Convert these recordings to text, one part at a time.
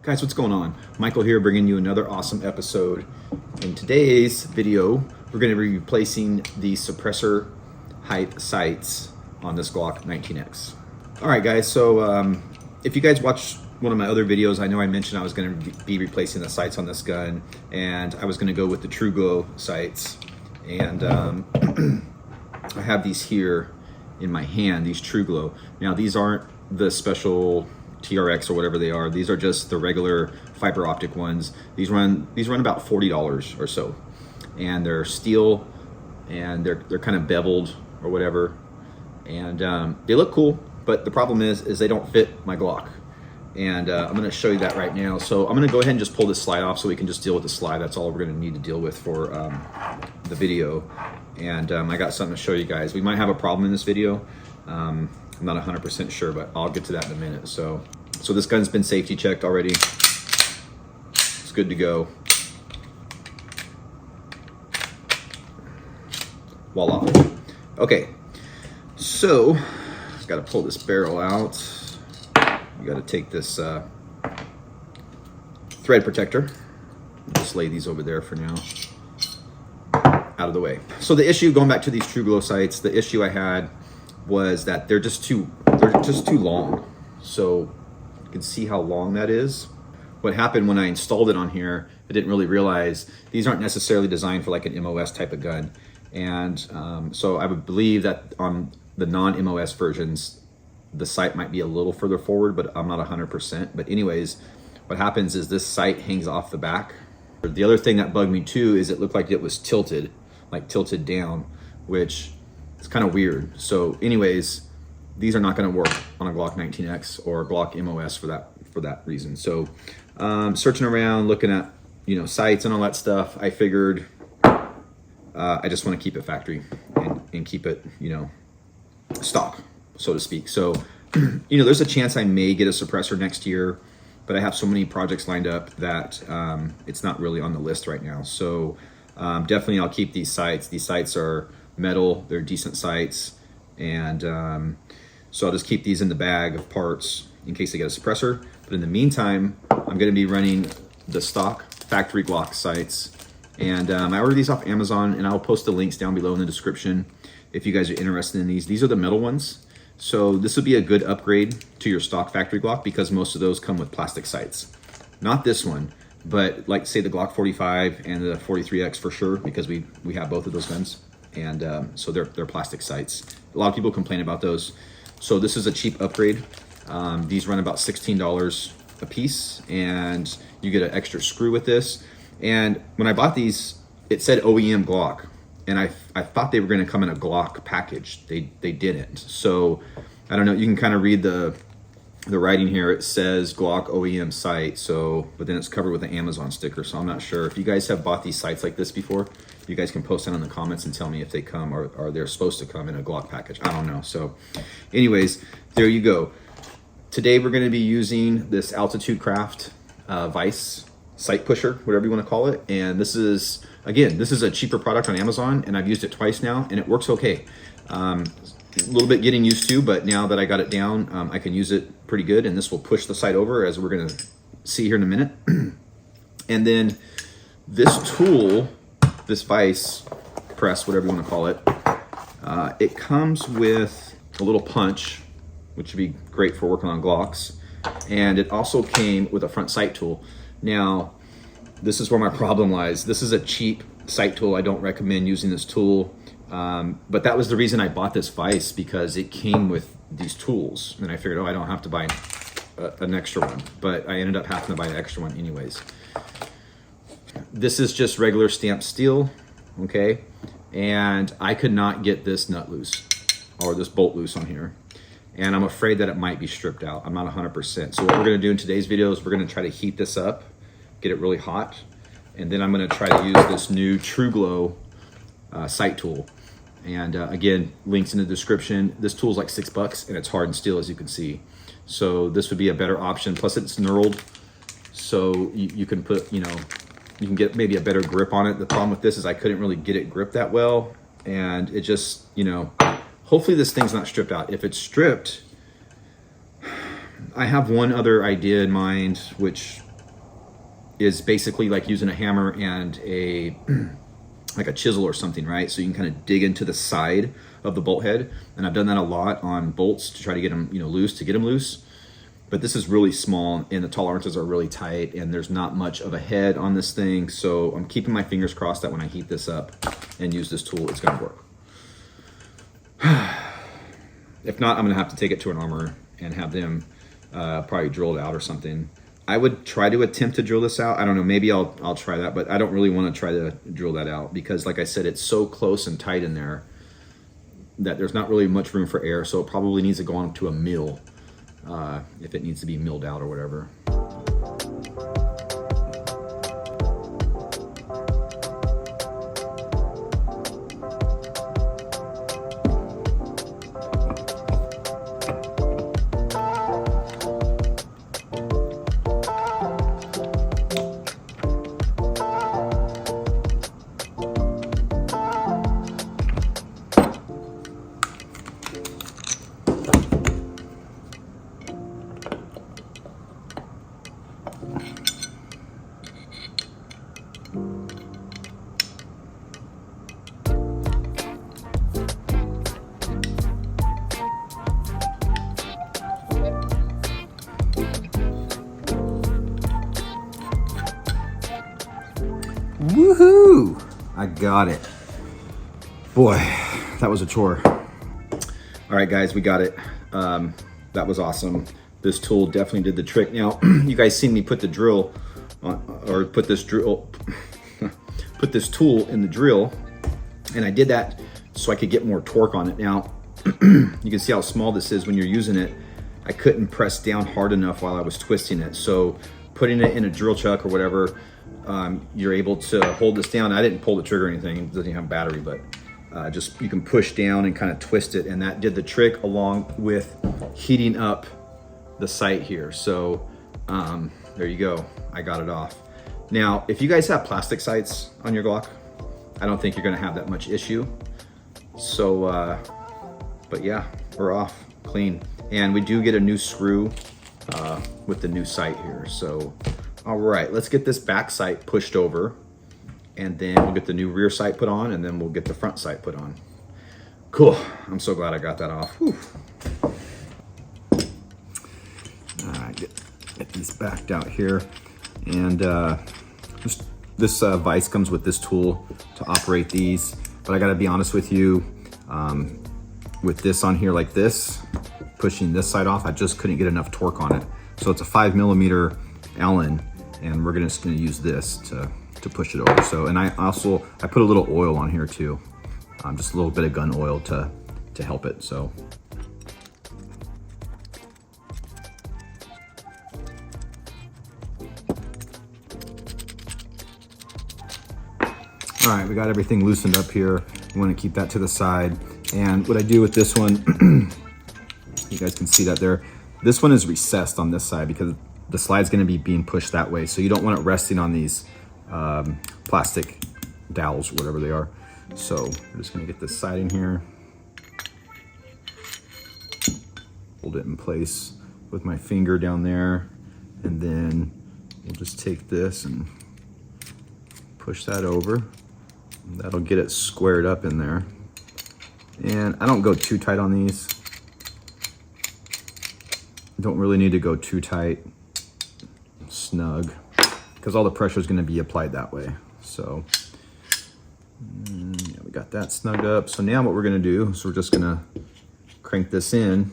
Guys, what's going on? Michael here, bringing you another awesome episode. In today's video, we're going to be replacing the suppressor height sights on this Glock 19X. All right, guys, so if you guys watched one of my other videos, I know I mentioned I was going to be replacing the sights on this gun, and I was going to go with the True Glow sights. And I have these here in my hand, these True Glow. Now, these aren't the special TRX or whatever they are. These are just the regular fiber optic ones. These run about $40 or so, and they're steel, and they're kind of beveled or whatever, and they look cool. But the problem is they don't fit my Glock, and I'm going to show you that right now. So I'm going to go ahead and just pull this slide off so we can just deal with the slide. That's all we're going to need to deal with for the video. And I got something to show you guys. We might have a problem in this video. I'm not 100% sure, but I'll get to that in a minute. So this gun's been safety checked already. It's good to go. Voila. Okay, so got to pull this barrel out. You got to take this thread protector. Just lay these over there for now, out of the way. So the issue, going back to these True Glow sights, the issue I had was that they're just too long. So you can see how long that is. What happened when I installed it on here, I didn't really realize these aren't necessarily designed for like an MOS type of gun. And so I would believe that on the non-MOS versions, the sight might be a little further forward, but I'm not 100%. But anyways, what happens is this sight hangs off the back. The other thing that bugged me too is it looked like it was tilted, like tilted down, which it's kind of weird. So anyways, these are not going to work on a Glock 19X or a Glock MOS for that reason. So searching around, looking at, sights and all that stuff, I figured I just want to keep it factory and keep it, stock, so to speak. So, there's a chance I may get a suppressor next year, but I have so many projects lined up that it's not really on the list right now. So definitely I'll keep these sights. These sights are metal, they're decent sights, and so I'll just keep these in the bag of parts in case I get a suppressor. But in the meantime, I'm going to be running the stock factory Glock sights, and I ordered these off Amazon, and I'll post the links down below in the description if you guys are interested in these. These are the metal ones, so this would be a good upgrade to your stock factory Glock because most of those come with plastic sights. Not this one, but like say the Glock 45 and the 43X for sure, because we have both of those guns. And so they're plastic sights. A lot of people complain about those. So this is a cheap upgrade. These run about $16 a piece, and you get an extra screw with this. And when I bought these, it said OEM Glock, and I thought they were going to come in a Glock package. They didn't. So I don't know. You can kind of read the writing here. It says Glock OEM sight. So, but then it's covered with an Amazon sticker. So I'm not sure if you guys have bought these sights like this before. You guys can post that in the comments and tell me if they come or they're supposed to come in a Glock package. I don't know. So anyways, there you go. Today we're going to be using this Altitude Craft Vice sight pusher, whatever you want to call it. And this is, again, this is a cheaper product on Amazon, and I've used it twice now, and it works okay. A little bit getting used to, but now that I got it down, I can use it pretty good, and this will push the sight over, as we're going to see here in a minute. And then this tool, this vice press, whatever you want to call it, it comes with a little punch, which would be great for working on Glocks, and it also came with a front sight tool. Now, this is where my problem lies. This is a cheap sight tool. I don't recommend using this tool, but that was the reason I bought this vice, because it came with these tools, and I figured, I don't have to buy an extra one, but I ended up having to buy an extra one anyways. This is just regular stamped steel, okay? And I could not get this nut loose or this bolt loose on here. And I'm afraid that it might be stripped out. I'm not 100%. So what we're gonna do in today's video is we're gonna try to heat this up, get it really hot, and then I'm gonna try to use this new True Glow sight tool. And again, links in the description. This tool is like $6 and it's hardened steel, as you can see. So this would be a better option. Plus it's knurled, so you can put, you can get maybe a better grip on it. The problem with this is I couldn't really get it gripped that well, and it just, hopefully this thing's not stripped out. If it's stripped, I have one other idea in mind, which is basically like using a hammer and a like a chisel or something, right? So you can kind of dig into the side of the bolt head, and I've done that a lot on bolts to try to get them, you know, loose, to get them loose. But this is really small, and the tolerances are really tight, and there's not much of a head on this thing. So I'm keeping my fingers crossed that when I heat this up and use this tool, it's gonna work. If not, I'm gonna have to take it to an armorer and have them probably drill it out or something. I would try to attempt to drill this out. I don't know, maybe I'll try that, but I don't really want to try to drill that out because, like I said, it's so close and tight in there that there's not really much room for air. So it probably needs to go on to a mill if it needs to be milled out or whatever. Woohoo! I got it. Boy, that was a chore. All right, guys, we got it. That was awesome. This tool definitely did the trick. Now, you guys seen me put the drill on, or put this tool in the drill, and I did that so I could get more torque on it. Now, you can see how small this is when you're using it. I couldn't press down hard enough while I was twisting it. So putting it in a drill chuck or whatever, you're able to hold this down. I didn't pull the trigger or anything, it doesn't have a battery, but just you can push down and kind of twist it, and that did the trick along with heating up the sight here. So there you go, I got it off. Now, if you guys have plastic sights on your Glock, I don't think you're gonna have that much issue. So, but yeah, we're off, clean. And we do get a new screw with the new sight here. So, all right, let's get this back sight pushed over, and then we'll get the new rear sight put on, and then we'll get the front sight put on. Cool, I'm so glad I got that off. Whew. All right, get these backed out here. And this vise comes with this tool to operate these, but I gotta be honest with you, with this on here like this, pushing this side off, I just couldn't get enough torque on it. So it's a 5mm Allen, and we're just gonna use this to push it over. So, and I put a little oil on here too, just a little bit of gun oil to help it. So. All right, we got everything loosened up here. We want to keep that to the side. And what I do with this one, you guys can see that there. This one is recessed on this side because the slide's going to be being pushed that way. So you don't want it resting on these plastic dowels, whatever they are. So I'm just going to get this side in here. Hold it in place with my finger down there. And then we'll just take this and push that over. That'll get it squared up in there. And I don't go too tight on these. Don't really need to go too tight, snug, because all the pressure is going to be applied that way. So yeah, we got that snugged up. So now what we're going to do is we're just going to crank this in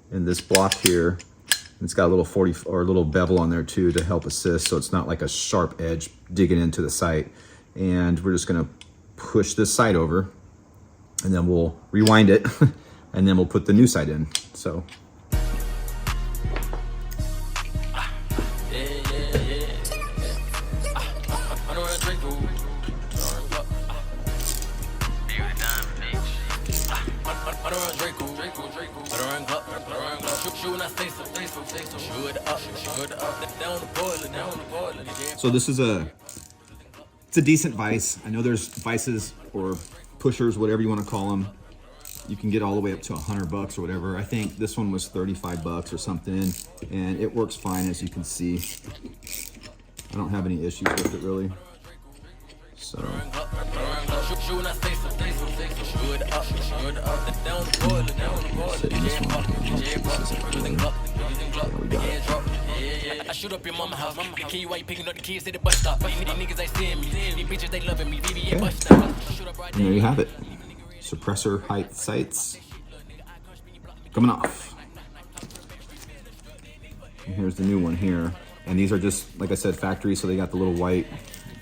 this block here. It's got a little 40 or a little bevel on there too to help assist, so it's not like a sharp edge digging into the sight. And we're just going to push this sight over, and then we'll rewind it, and then we'll put the new sight in. So. So this is it's a decent vise. I know there's vices or pushers, whatever you want to call them. You can get all the way up to $100 or whatever. I think this one was $35 or something, and it works fine, as you can see. I don't have any issues with it really. So setting this one yeah, we got it. I shoot up your mama house. Can you why you picking up the kids at the bus stop? These niggas ain't seeing me. These bitches they loving me. VVA bus stop. And there you have it. Suppressor height sights coming off. And here's the new one here. And these are just, like I said, factory, so they got the little white.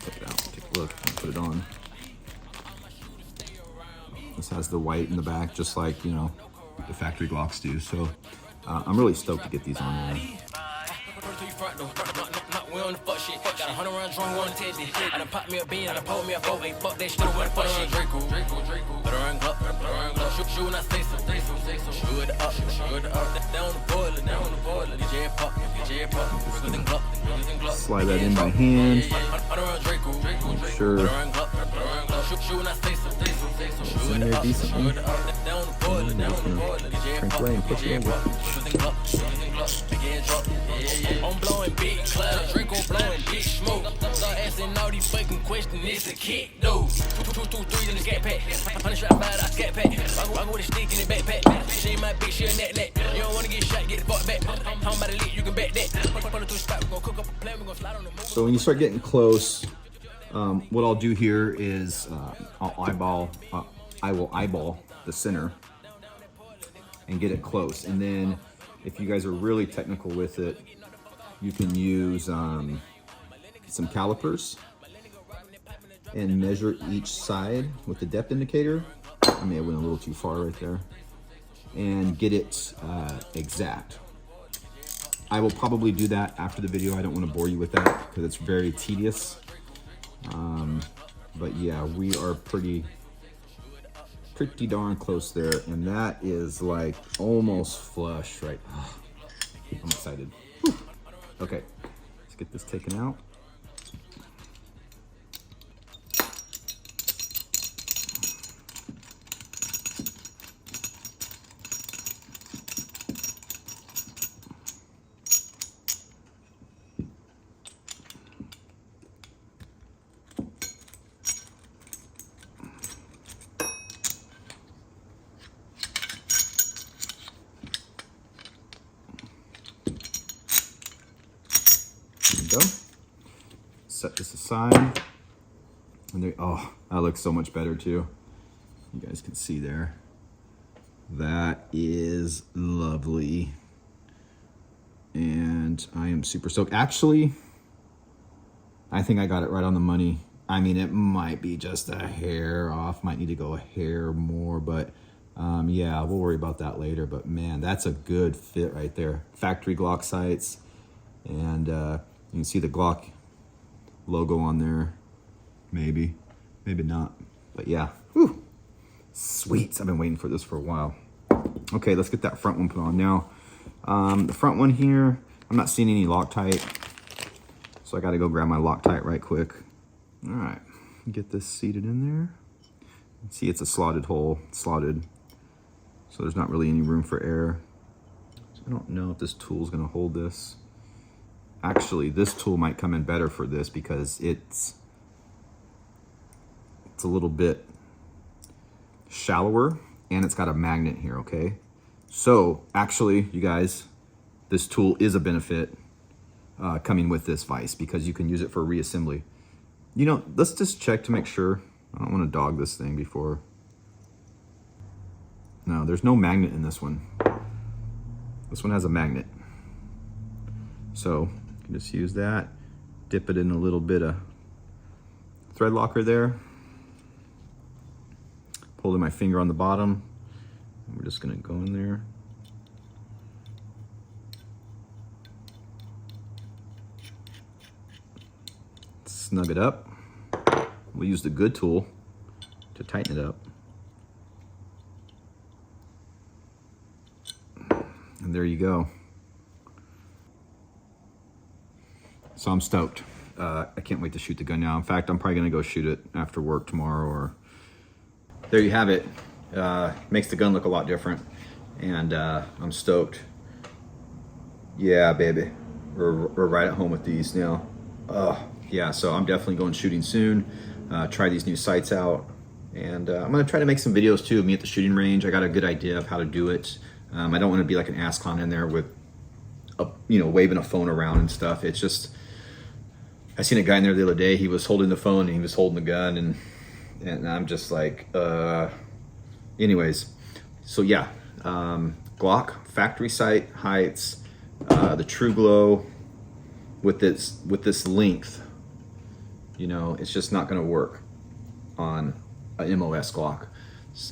Take it out, take a look, and put it on. This has the white in the back, just like, you know, the factory Glocks do. So I'm really stoked to get these on there. We on the fuck shit. Got 100 round drum, one tested. I done popped me a bean, I done pulled me a 4. Ain't fuck that shit, I went fuck shit. Draco. But I run Glock. Shoot when I say so. Shoot it up. Down the boiler. Get your pop. Everything Glock. Slide that in by hand. Make sure it's in there decently. And I'm just gonna crank away and push it over. I'm blowing big clouds, Draco blowing big smoke. Start asking all these fucking questions, it's a kick, though. 2, 3 in the scat pack. 100 shot, 5 out scat pack. I go with a stick in the backpack. She ain't my bitch, she a net. You don't wanna get shot, get the fuck back. I'm about to lit, you can bet that. Put it to a spot, we gon' cook up a plan, we gon' slide on the move. So when you start getting close, what I'll do here is I will eyeball the center and get it close. And then if you guys are really technical with it, you can use some calipers and measure each side with the depth indicator. I may have went a little too far right there. And get it exact. I will probably do that after the video. I don't want to bore you with that because it's very tedious. But yeah, we are pretty darn close there, and that is like almost flush, right? Oh, I'm excited. Whew. Okay, let's get this taken out. Go. Set this aside. And there, oh, that looks so much better too. You guys can see there. That is lovely. And I am super stoked. Actually, I think I got it right on the money. I mean, it might be just a hair off. Might need to go a hair more, but yeah, we'll worry about that later. But man, that's a good fit right there. Factory Glock sights. And you can see the Glock logo on there. Maybe not. But yeah, whew. Sweet. I've been waiting for this for a while. Okay, let's get that front one put on now. The front one here, I'm not seeing any Loctite, so I got to go grab my Loctite right quick. All right, get this seated in there. See, it's a slotted hole, slotted, so there's not really any room for air. So I don't know if this tool is going to hold this. Actually, this tool might come in better for this because it's a little bit shallower and it's got a magnet here, okay? So actually, you guys, this tool is a benefit coming with this vise because you can use it for reassembly. You know, let's just check to make sure. I don't want to dog this thing before. No, there's no magnet in this one. This one has a magnet. So you can just use that, dip it in a little bit of thread locker there. Holding my finger on the bottom. And we're just gonna go in there. Snug it up. We'll use the good tool to tighten it up. And there you go. So I'm stoked. I can't wait to shoot the gun now. In fact, I'm probably gonna go shoot it after work tomorrow. Or there you have it. Makes the gun look a lot different. And I'm stoked. Yeah, baby. We're right at home with these now. Yeah, so I'm definitely going shooting soon. Try these new sights out. And I'm gonna try to make some videos too of me at the shooting range. I got a good idea of how to do it. I don't wanna be like an ass clown in there with, waving a phone around and stuff. It's just, I seen a guy in there the other day, he was holding the phone and he was holding the gun, and I'm just like, anyways. So yeah, Glock, factory sight heights, the True Glow with this length, it's just not gonna work on a MOS Glock.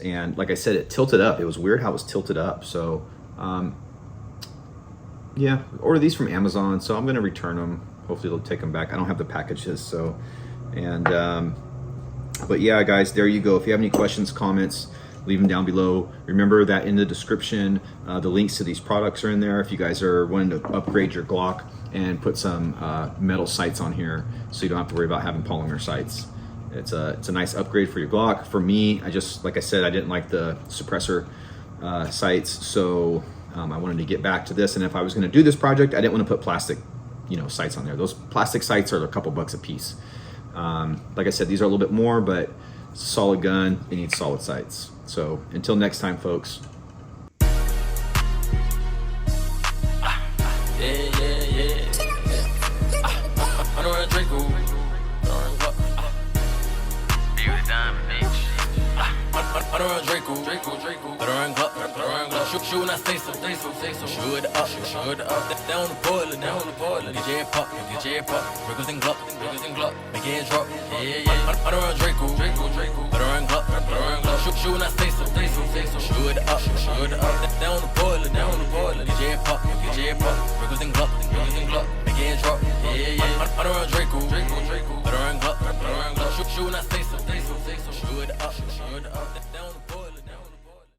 And like I said, it tilted up. It was weird how it was tilted up. So yeah, order these from Amazon, so I'm gonna return them. Hopefully they'll take them back. I don't have the packages, so, and but yeah, guys, there you go. If you have any questions, comments, leave them down below. Remember that in the description, the links to these products are in there if you guys are wanting to upgrade your Glock and put some metal sights on here, so you don't have to worry about having polymer sights. It's a nice upgrade for your Glock. For me, like I said, I didn't like the suppressor sights, so I wanted to get back to this. And if I was going to do this project, I didn't want to put plastic, sights on there. Those plastic sights are a couple bucks a piece. Like I said, these are a little bit more, but it's a solid gun. It needs solid sights. So until next time, folks. I don't run Draco. I don't run Glock. Shoot when I say so. Shoot it up. Down the boiler. Get your head pop. Riggles and Glock. Make your head drop. Yeah. I don't run Draco. I don't run Glock. Shoot when I say so. Shoot it up. Down the boiler. Get your head pop. Riggles and Glock. Make your head drop. Yeah. I don't run Draco. I don't run Glock. Shoot when I say so. Shoot it up.